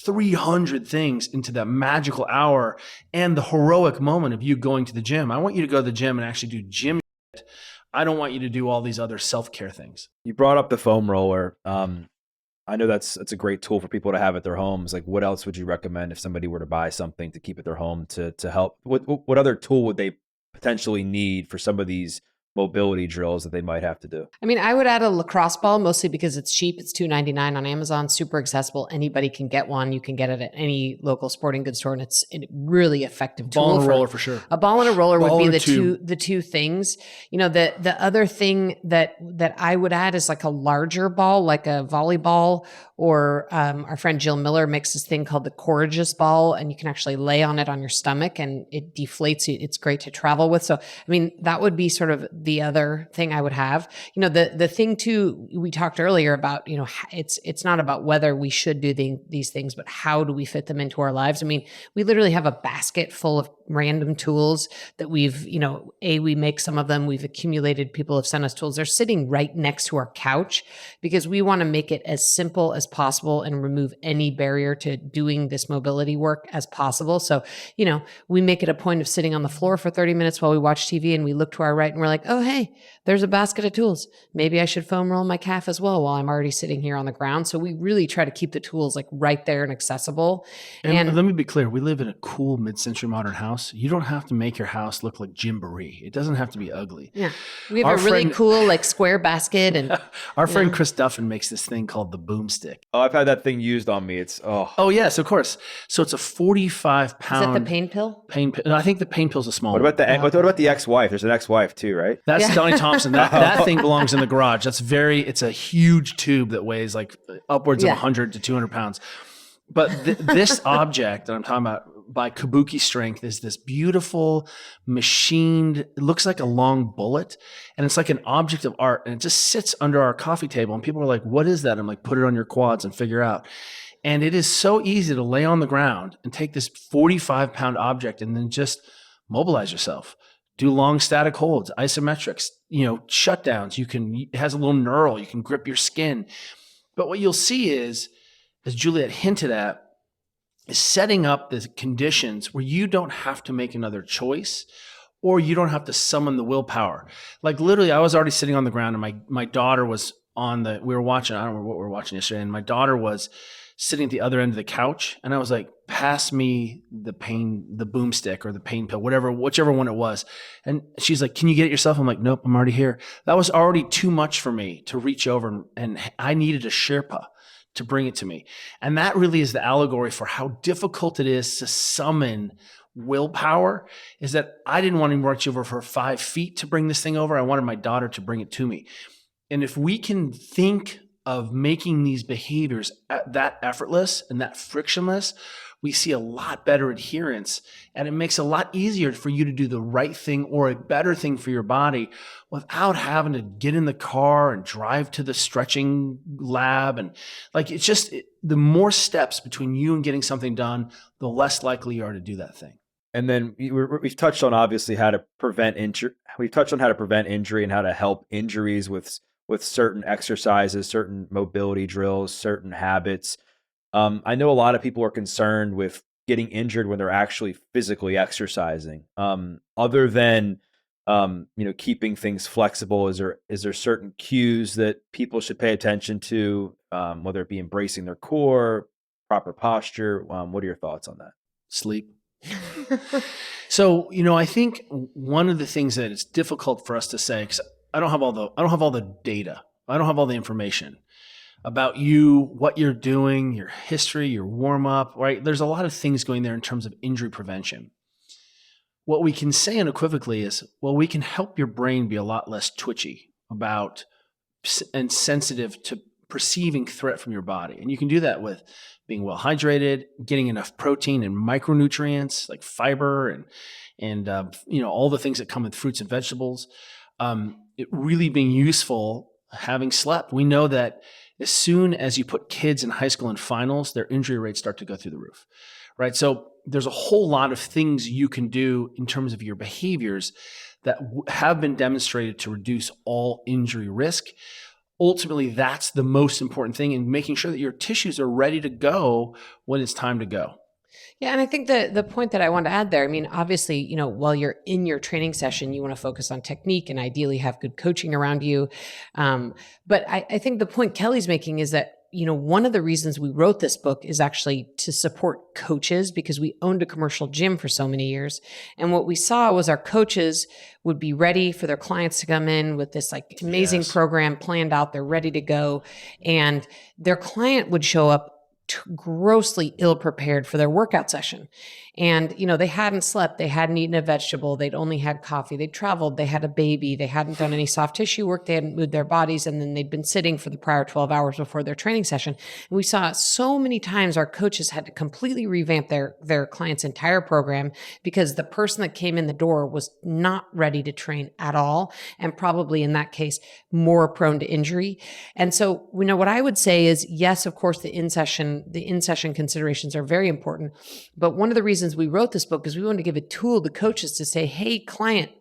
300 things into that magical hour and the heroic moment of you going to the gym. I want you to go to the gym and actually do gym shit. I don't want you to do all these other self-care things. You brought up the foam roller. I know that's a great tool for people to have at their homes. Like, what else would you recommend if somebody were to buy something to keep at their home to help? What other tool would they potentially need for some of these mobility drills that they might have to do? I mean, I would add a lacrosse ball, mostly because it's cheap. It's $2.99 on Amazon, super accessible. Anybody can get one. You can get it at any local sporting goods store, and it's a really effective tool. Ball and a roller for sure. A ball and a roller Ball would be or the two things. You know, the other thing that I would add is like a larger ball, like a volleyball, or our friend Jill Miller makes this thing called the Courageous ball, and you can actually lay on it on your stomach and it deflates. It's great to travel with. So, I mean, that would be sort of the other thing I would have. You know, the thing too, we talked earlier about, you know, it's not about whether we should do these things, but how do we fit them into our lives? I mean, we literally have a basket full of random tools that we've, you know, we make some of them, we've accumulated, people have sent us tools. They're sitting right next to our couch because we want to make it as simple as possible and remove any barrier to doing this mobility work as possible. So, you know, we make it a point of sitting on the floor for 30 minutes while we watch TV, and we look to our right and we're like, oh, hey, there's a basket of tools. Maybe I should foam roll my calf as well while I'm already sitting here on the ground. So we really try to keep the tools like right there and accessible. And let me be clear, we live in a cool mid-century modern house. You don't have to make your house look like Gymboree. It doesn't have to be ugly. Yeah. We have a really cool like square basket. And our friend Chris Duffin makes this thing called the boomstick. Oh, I've had that thing used on me. It's Oh yes, of course. So it's a 45-pound. Is that the pain pill? No, I think the pain pill's a small What one. about what about the ex-wife? There's an ex-wife too, right? That's Donnie Thompson. That thing belongs in the garage. It's a huge tube that weighs like upwards of 100 to 200 pounds. But this object that I'm talking about by Kabuki Strength is this beautiful machined, it looks like a long bullet, and it's like an object of art, and it just sits under our coffee table, and people are like, what is that? I'm like, put it on your quads and figure out. And it is so easy to lay on the ground and take this 45-pound object and then just mobilize yourself. Do long static holds, isometrics, you know, shutdowns. It has a little knurl. You can grip your skin. But what you'll see is, as Juliet hinted at, is setting up the conditions where you don't have to make another choice, or you don't have to summon the willpower. Like literally, I was already sitting on the ground, and my daughter was we were watching, I don't remember what we were watching yesterday, and my daughter was sitting at the other end of the couch, and I was like, pass me the boomstick or the pain pill, whichever one it was. And she's like, can you get it yourself? I'm like, nope, I'm already here. That was already too much for me to reach over, and I needed a Sherpa to bring it to me. And that really is the allegory for how difficult it is to summon willpower, is that I didn't want to reach over for 5 feet to bring this thing over. I wanted my daughter to bring it to me. And if we can think of making these behaviors that effortless and that frictionless, we see a lot better adherence, and it makes it a lot easier for you to do the right thing or a better thing for your body without having to get in the car and drive to the stretching lab. And like, it's just the more steps between you and getting something done, the less likely you are to do that thing. And then we've touched on obviously how to prevent injury. We've touched on how to prevent injury and how to help injuries with certain exercises, certain mobility drills, certain habits. I know a lot of people are concerned with getting injured when they're actually physically exercising. Other than keeping things flexible, is there certain cues that people should pay attention to, whether it be embracing their core, proper posture? What are your thoughts on that? Sleep. So, I think one of the things that it's difficult for us to say, because I don't have all the data, I don't have all the information about you, what you're doing, your history, your warm up, right? There's a lot of things going there in terms of injury prevention. What we can say unequivocally is, well, we can help your brain be a lot less twitchy and sensitive to perceiving threat from your body. And you can do that with being well hydrated, getting enough protein and micronutrients like fiber and all the things that come with fruits and vegetables. It really being useful having slept. We know that As soon as you put kids in high school and finals, their injury rates start to go through the roof, right? So there's a whole lot of things you can do in terms of your behaviors that have been demonstrated to reduce all injury risk. Ultimately, that's the most important thing in making sure that your tissues are ready to go when it's time to go. Yeah, and I think the point that I want to add there, I mean, obviously, while you're in your training session, you want to focus on technique and ideally have good coaching around you. But I think the point Kelly's making is that, one of the reasons we wrote this book is actually to support coaches, because we owned a commercial gym for so many years. And what we saw was our coaches would be ready for their clients to come in with this amazing program planned out. They're ready to go. And their client would show up grossly ill prepared for their workout session. And, they hadn't slept, they hadn't eaten a vegetable, they'd only had coffee, they'd traveled, they had a baby, they hadn't done any soft tissue work, they hadn't moved their bodies, and then they'd been sitting for the prior 12 hours before their training session. And we saw so many times our coaches had to completely revamp their client's entire program because the person that came in the door was not ready to train at all, and probably in that case, more prone to injury. And so, what I would say is, yes, of course, the in-session considerations are very important. But one of the reasons we wrote this book is we wanted to give a tool to coaches to say, hey, client,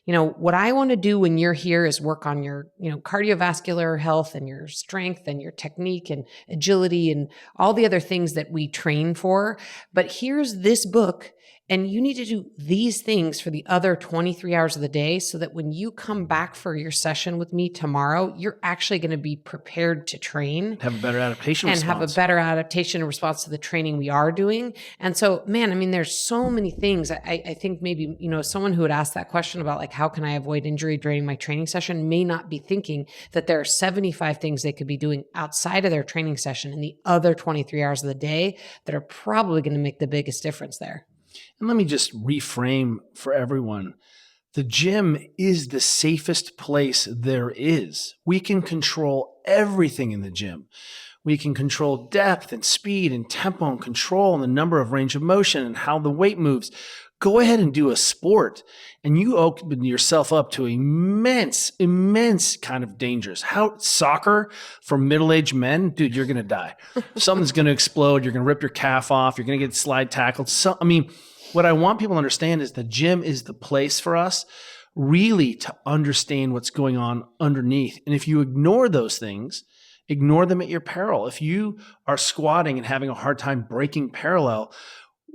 what I want to do when you're here is work on your, cardiovascular health and your strength and your technique and agility and all the other things that we train for. But here's this book, and you need to do these things for the other 23 hours of the day so that when you come back for your session with me tomorrow, you're actually going to be prepared to train. Have a better adaptation and response. have a better adaptation in response to the training we are doing. And so, man, there's so many things. I think maybe, someone who would ask that question about how can I avoid injury during my training session may not be thinking that there are 75 things they could be doing outside of their training session in the other 23 hours of the day that are probably going to make the biggest difference there. And let me just reframe for everyone. The gym is the safest place there is. We can control everything in the gym. We can control depth and speed and tempo and control and the number of range of motion and how the weight moves. Go ahead and do a sport, and you open yourself up to immense kind of dangers. Soccer for middle-aged men, dude, you're going to die. Something's going to explode. You're going to rip your calf off. You're going to get slide tackled. What I want people to understand is the gym is the place for us really to understand what's going on underneath. And if you ignore those things, ignore them at your peril. If you are squatting and having a hard time breaking parallel,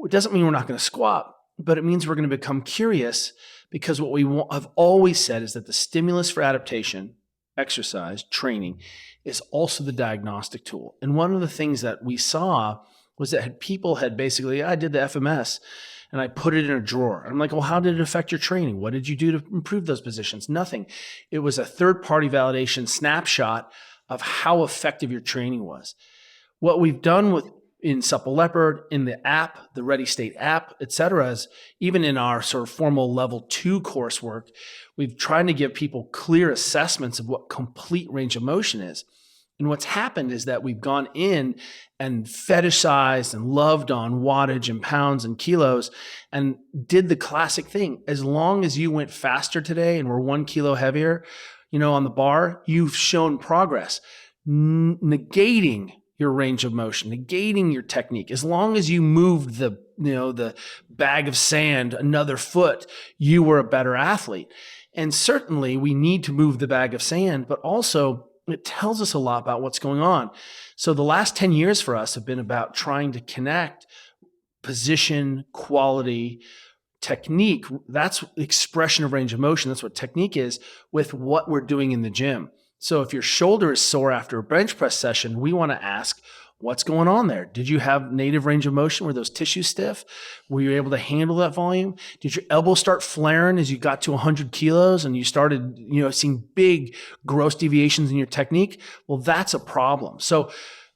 it doesn't mean we're not going to squat, but it means we're going to become curious, because what we have always said is that the stimulus for adaptation, exercise, training, is also the diagnostic tool. And one of the things that we saw was that people had basically, I did the FMS and I put it in a drawer. I'm like, well, how did it affect your training? What did you do to improve those positions? Nothing. It was a third-party validation snapshot of how effective your training was. What we've done in Supple Leopard, in the app, the Ready State app, et cetera, is even in our sort of formal level 2 coursework, we've tried to give people clear assessments of what complete range of motion is. And what's happened is that we've gone in and fetishized and loved on wattage and pounds and kilos and did the classic thing. As long as you went faster today and were 1 kilo heavier, on the bar, you've shown progress, negating your range of motion, negating your technique. As long as you moved the bag of sand another foot, you were a better athlete. And certainly we need to move the bag of sand, but also it tells us a lot about what's going on. So the last 10 years for us have been about trying to connect position, quality, technique. That's expression of range of motion. That's what technique is, with what we're doing in the gym. So if your shoulder is sore after a bench press session, we want to ask, what's going on there? Did you have native range of motion? Were those tissues stiff? Were you able to handle that volume? Did your elbow start flaring as you got to 100 kilos and you started, seeing big gross deviations in your technique? Well, that's a problem. So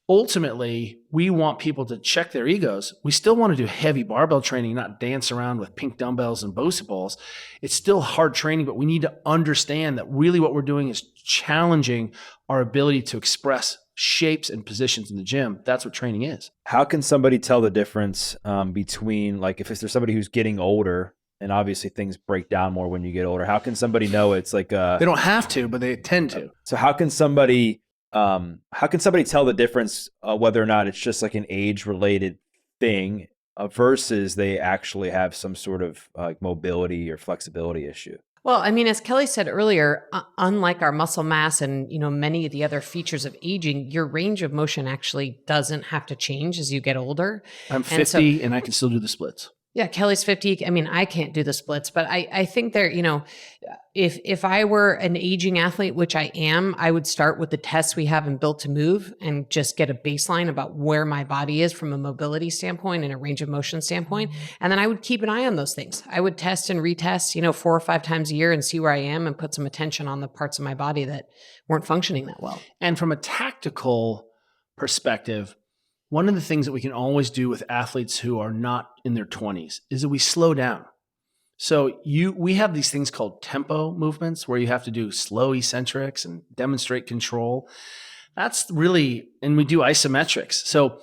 ultimately, we want people to check their egos. We still want to do heavy barbell training, not dance around with pink dumbbells and Bosu balls. It's still hard training, but we need to understand that really what we're doing is challenging our ability to express shapes and positions in the gym. That's what training is. How can somebody tell the difference between, if there's somebody who's getting older, and obviously things break down more when you get older, how can somebody know it's they don't have to, but they tend to. So how can somebody how can somebody tell the difference whether or not it's just like an age-related thing versus they actually have some sort of mobility or flexibility issue? Well, I mean, as Kelly said earlier, unlike our muscle mass and, many of the other features of aging, your range of motion actually doesn't have to change as you get older. I'm 50 and I can still do the splits. Yeah, Kelly's 50. I mean, I can't do the splits, but I think there, if I were an aging athlete, which I am, I would start with the tests we have in Built to Move and just get a baseline about where my body is from a mobility standpoint and a range of motion standpoint. And then I would keep an eye on those things. I would test and retest, 4 or 5 times a year and see where I am and put some attention on the parts of my body that weren't functioning that well. And from a tactical perspective, one of the things that we can always do with athletes who are not in their 20s is that we slow down. So we have these things called tempo movements where you have to do slow eccentrics and demonstrate control. That's really, and we do isometrics. So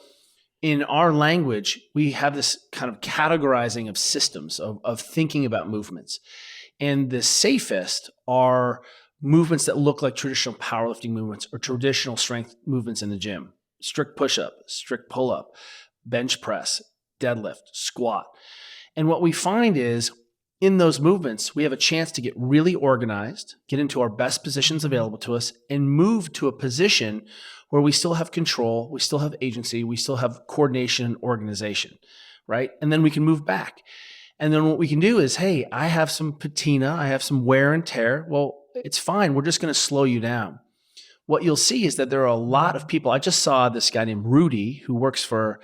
in our language, we have this kind of categorizing of systems of thinking about movements. And the safest are movements that look like traditional powerlifting movements or traditional strength movements in the gym. Strict push-up, strict pull-up, bench press, deadlift, squat. And what we find is in those movements, we have a chance to get really organized, get into our best positions available to us, and move to a position where we still have control, we still have agency, we still have coordination and organization, right? And then we can move back. And then what we can do is, hey, I have some patina, I have some wear and tear. Well, it's fine. We're just going to slow you down. What you'll see is that there are a lot of people. I just saw this guy named Rudy who works for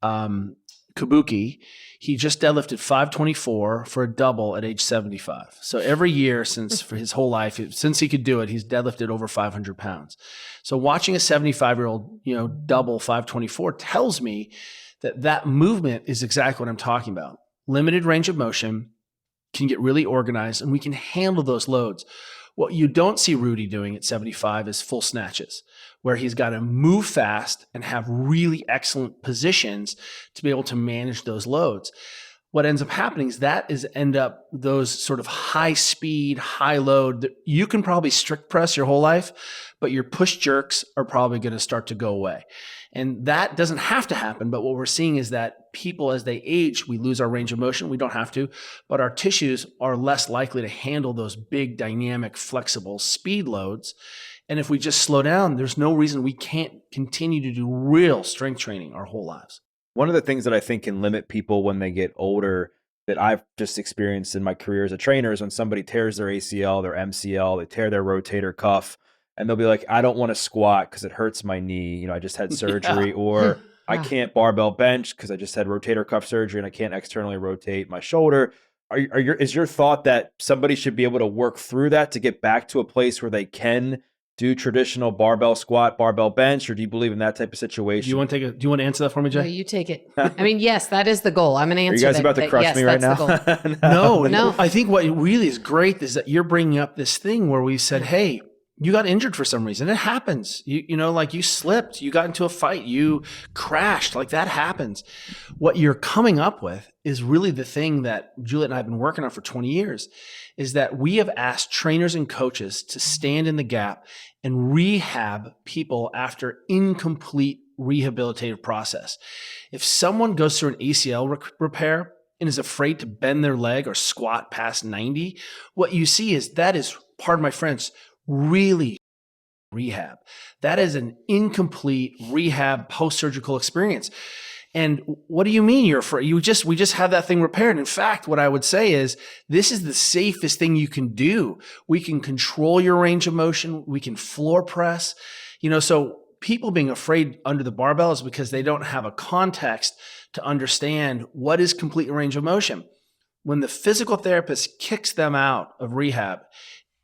Kabuki. He just deadlifted 524 for a double at age 75. So every year for his whole life, since he could do it, he's deadlifted over 500 pounds. So watching a 75-year-old, double 524 tells me that movement is exactly what I'm talking about. Limited range of motion, can get really organized, and we can handle those loads. What you don't see Rudy doing at 75 is full snatches, where he's got to move fast and have really excellent positions to be able to manage those loads. What ends up happening is those sort of high speed, high load. You can probably strict press your whole life, but your push jerks are probably going to start to go away. And that doesn't have to happen. But what we're seeing is that people, as they age, we lose our range of motion. We don't have to, but our tissues are less likely to handle those big, dynamic, flexible speed loads. And if we just slow down, there's no reason we can't continue to do real strength training our whole lives. One of the things that I think can limit people when they get older that I've just experienced in my career as a trainer is when somebody tears their ACL, their MCL, they tear their rotator cuff, and they'll be like, I don't want to squat because it hurts my knee. I just had surgery, or I can't barbell bench because I just had rotator cuff surgery and I can't externally rotate my shoulder. Is your thought that somebody should be able to work through that to get back to a place where they can do traditional barbell squat, barbell bench, or do you believe in that type of situation? Do you want to answer that for me, Jay? No, you take it. I mean, yes, that is the goal. I'm going to answer. Are you guys about to crush me right now? No. I think what really is great is that you're bringing up this thing where we said, hey, you got injured for some reason. It happens. Like you slipped, you got into a fight, you crashed, like that happens. What you're coming up with is really the thing that Juliet and I have been working on for 20 years, is that we have asked trainers and coaches to stand in the gap and rehab people after incomplete rehabilitative process. If someone goes through an ACL repair and is afraid to bend their leg or squat past 90, what you see is that is, pardon my French, really rehab. That is an incomplete rehab post-surgical experience. And what do you mean you're afraid? We just have that thing repaired. In fact, what I would say is this is the safest thing you can do. We can control your range of motion. We can floor press. So people being afraid under the barbell is because they don't have a context to understand what is complete range of motion. When the physical therapist kicks them out of rehab,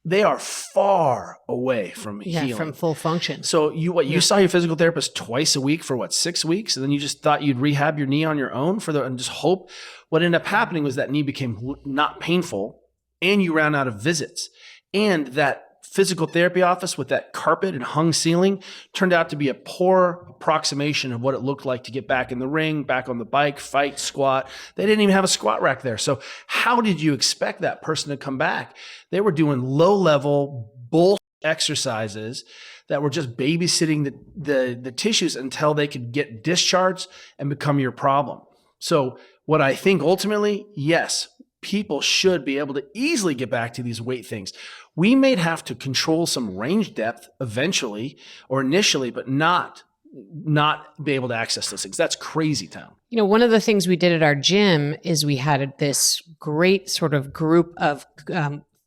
they are far away from healing. From full function. So you saw your physical therapist twice a week for 6 weeks, and then you just thought you'd rehab your knee on your own and just hope. What ended up happening was that knee became not painful, and you ran out of visits, and that physical therapy office with that carpet and hung ceiling turned out to be a poor approximation of what it looked like to get back in the ring, back on the bike, fight, squat. They didn't even have a squat rack there. So how did you expect that person to come back? They were doing low-level bullshit exercises that were just babysitting the tissues until they could get discharged and become your problem. So what I think ultimately, yes, people should be able to easily get back to these weight things. We may have to control some range depth eventually or initially, but not be able to access those things. That's crazy town. You know, one of the things we did at our gym is we had this great sort of group of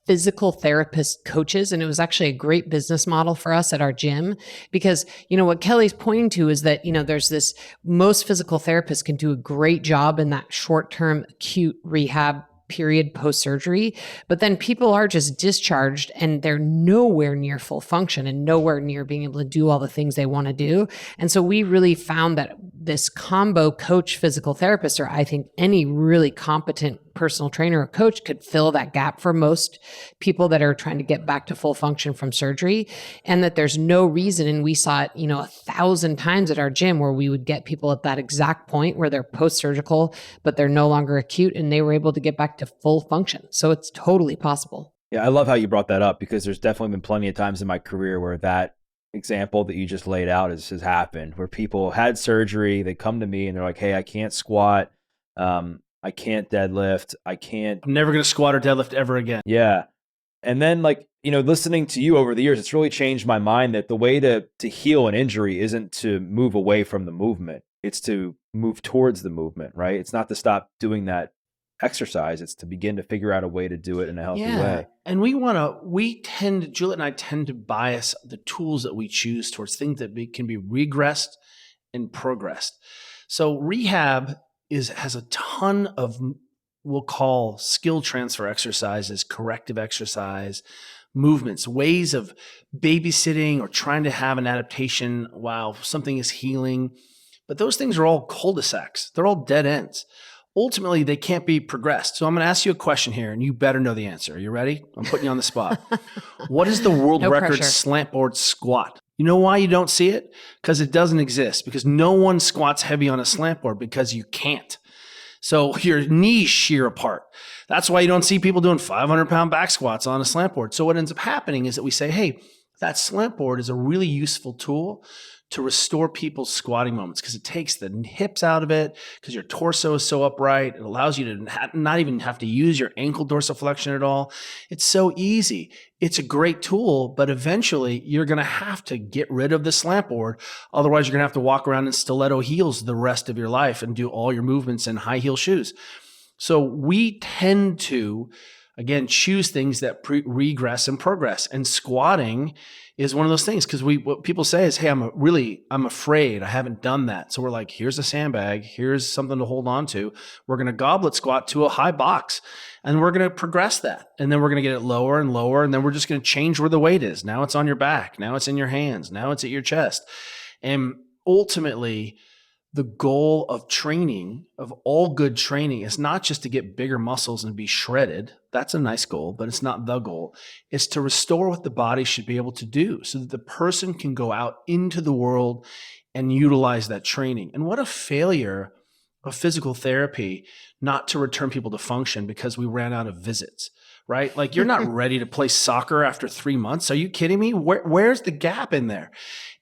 physical therapist coaches. And it was actually a great business model for us at our gym because, you know, what Kelly's pointing to is that, you know, there's this, most physical therapists can do a great job in that short-term acute rehab period post-surgery, but then people are just discharged and they're nowhere near full function and nowhere near being able to do all the things they want to do. And so we really found that this combo coach physical therapist, or I think any really competent personal trainer or coach, could fill that gap for most people that are trying to get back to full function from surgery. And that there's no reason, and we saw it, you know, 1,000 times at our gym where we would get people at that exact point where they're post-surgical, but they're no longer acute and they were able to get back to full function. So it's totally possible. Yeah, I love how you brought that up because there's definitely been plenty of times in my career where that example that you just laid out has happened, where people had surgery, they come to me and they're like, hey, I can't squat, I can't deadlift, I'm never going to squat or deadlift ever again. Yeah. And then, like, you know, listening to you over the years, it's really changed my mind that the way to heal an injury isn't to move away from the movement. It's to move towards the movement, right? It's not to stop doing that exercise. It's to begin to figure out a way to do it in a healthy way. And Juliet and I tend to bias the tools that we choose towards things that can be regressed and progressed. So rehab has a ton of, we'll call skill transfer exercises, corrective exercise, movements, ways of babysitting or trying to have an adaptation while something is healing. But those things are all cul-de-sacs. They're all dead ends. Ultimately, they can't be progressed. So I'm going to ask you a question here, and you better know the answer. Are you ready? I'm putting you on the spot. What is the world record slant board squat? You know why you don't see it? Because it doesn't exist. Because no one squats heavy on a slant board because you can't. So your knees shear apart. That's why you don't see people doing 500-pound back squats on a slant board. So what ends up happening is that we say, hey, that slant board is a really useful tool to restore people's squatting moments because it takes the hips out of it because your torso is so upright. It allows you to not even have to use your ankle dorsiflexion at all. It's so easy. It's a great tool, but eventually you're going to have to get rid of the slant board. Otherwise, you're going to have to walk around in stiletto heels the rest of your life and do all your movements in high heel shoes. So we tend to, again, choose things that regress and progress. And squatting is one of those things because what people say is, hey, I'm afraid. I haven't done that. So we're like, here's a sandbag. Here's something to hold on to. We're going to goblet squat to a high box and we're going to progress that. And then we're going to get it lower and lower. And then we're just going to change where the weight is. Now it's on your back. Now it's in your hands. Now it's at your chest. And ultimately, the goal of training, of all good training, is not just to get bigger muscles and be shredded. That's a nice goal, but it's not the goal. It's to restore what the body should be able to do so that the person can go out into the world and utilize that training. And what a failure of physical therapy not to return people to function because we ran out of visits, right? Like you're not ready to play soccer after 3 months. Are you kidding me? Where's the gap in there?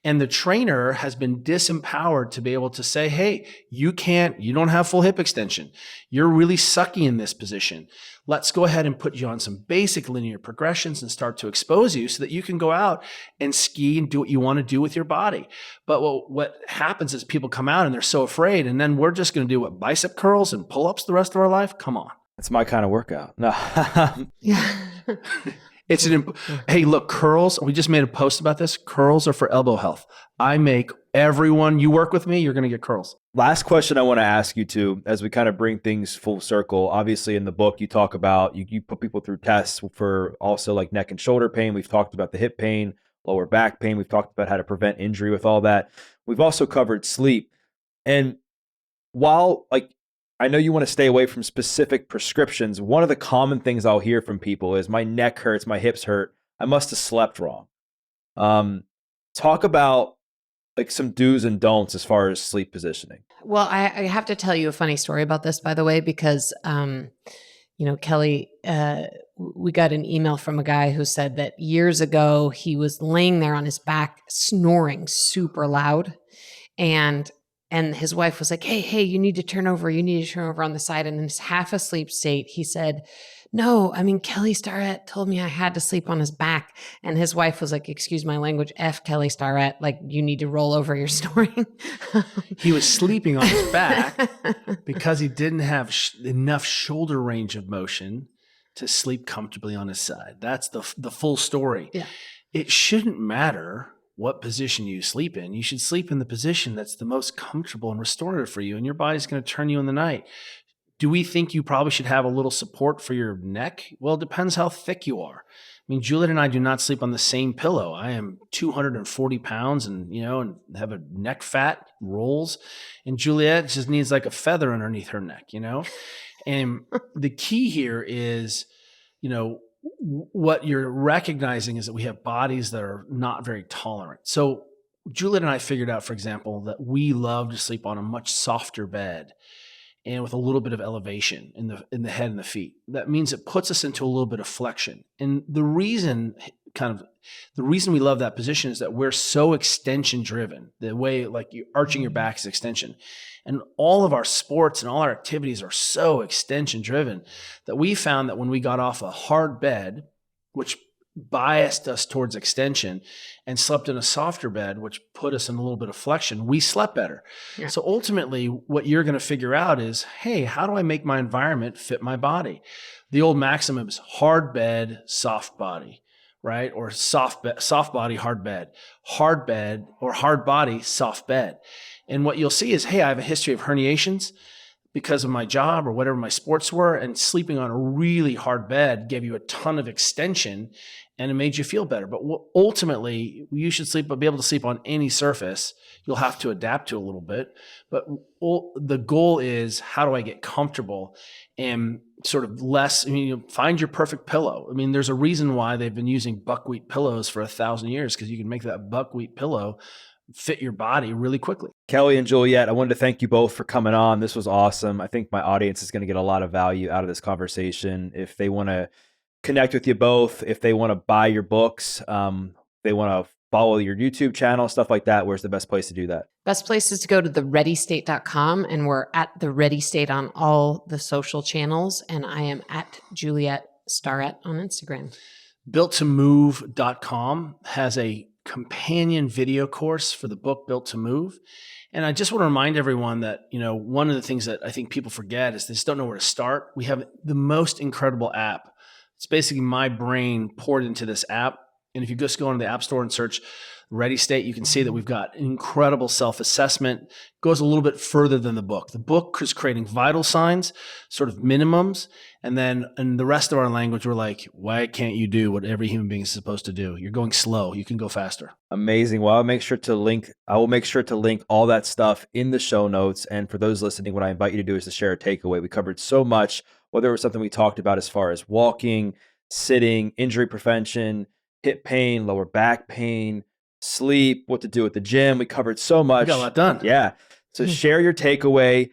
And the trainer has been disempowered to be able to say, hey, you don't have full hip extension. You're really sucky in this position. Let's go ahead and put you on some basic linear progressions and start to expose you so that you can go out and ski and do what you want to do with your body. But what happens is people come out and they're so afraid. And then we're just going to do bicep curls and pull-ups the rest of our life? Come on. That's my kind of workout. No. Yeah. Hey, look, curls. We just made a post about this. Curls are for elbow health. I make everyone you work with me, you're going to get curls. Last question I want to ask you too, as we kind of bring things full circle. Obviously in the book, you talk about, you put people through tests for also like neck and shoulder pain. We've talked about the hip pain, lower back pain. We've talked about how to prevent injury with all that. We've also covered sleep. And while I know you want to stay away from specific prescriptions, one of the common things I'll hear from people is my neck hurts, my hips hurt. I must have slept wrong. Talk about like some do's and don'ts as far as sleep positioning. Well, I have to tell you a funny story about this, by the way, because, Kelly, we got an email from a guy who said that years ago he was laying there on his back snoring super loud, and his wife was like, hey, you need to turn over on the side. And in his half asleep state, he said, no, I mean, Kelly Starrett told me I had to sleep on his back. And his wife was like, excuse my language, F Kelly Starrett, like you need to roll over your snoring. He was sleeping on his back because he didn't have enough shoulder range of motion to sleep comfortably on his side. That's the full story. Yeah. It shouldn't matter what position you sleep in. You should sleep in the position that's the most comfortable and restorative for you, and your body's going to turn you in the night. Do we think you probably should have a little support for your neck? Well, it depends how thick you are. I mean, Juliet and I do not sleep on the same pillow. I am 240 pounds and have a neck fat, rolls. And Juliet just needs like a feather underneath her neck, And the key here is, what you're recognizing is that we have bodies that are not very tolerant. So Juliet and I figured out, for example, that we love to sleep on a much softer bed and with a little bit of elevation in the head and the feet. That means it puts us into a little bit of flexion. And the reason we love that position is that we're so extension driven. The way like you arching your back is extension. And all of our sports and all our activities are so extension driven that we found that when we got off a hard bed, which biased us towards extension, and slept in a softer bed, which put us in a little bit of flexion, we slept better. Yeah. So ultimately, what you're going to figure out is, hey, how do I make my environment fit my body? The old maxim is hard bed, soft body, right? Or soft body, hard bed or hard body, soft bed. And what you'll see is, hey, I have a history of herniations because of my job or whatever my sports were, and sleeping on a really hard bed gave you a ton of extension and it made you feel better. But ultimately, you should be able to sleep on any surface. You'll have to adapt to a little bit. But the goal is, how do I get comfortable and sort of find your perfect pillow. I mean, there's a reason why they've been using buckwheat pillows for 1,000 years, because you can make that buckwheat pillow fit your body really quickly. Kelly and Juliet, I wanted to thank you both for coming on. This was awesome. I think my audience is going to get a lot of value out of this conversation. If they want to connect with you both, if they want to buy your books, they want to follow your YouTube channel, stuff like that, where's the best place to do that? Best place is to go to thereadystate.com, and we're at The Ready State on all the social channels, and I am at Juliet Starrett on Instagram. BuiltToMove.com has a companion video course for the book Built to Move. And I just want to remind everyone that, one of the things that I think people forget is they just don't know where to start. We have the most incredible app. It's basically my brain poured into this app. And if you just go into the App Store and search Ready State, you can see that we've got incredible self-assessment. It goes a little bit further than the book. The book is creating vital signs, sort of minimums. And then in the rest of our language, we're like, why can't you do what every human being is supposed to do? You're going slow. You can go faster. Amazing. Well, I will make sure to link all that stuff in the show notes. And for those listening, what I invite you to do is to share a takeaway. We covered so much, whether it was something we talked about as far as walking, sitting, injury prevention, hip pain, lower back pain, sleep, what to do at the gym. We covered so much. We got a lot done. Yeah. So share your takeaway,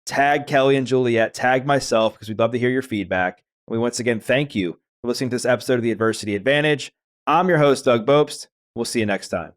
tag Kelly and Juliet, tag myself, because we'd love to hear your feedback. And we once again thank you for listening to this episode of The Adversity Advantage. I'm your host, Doug Bopst. We'll see you next time.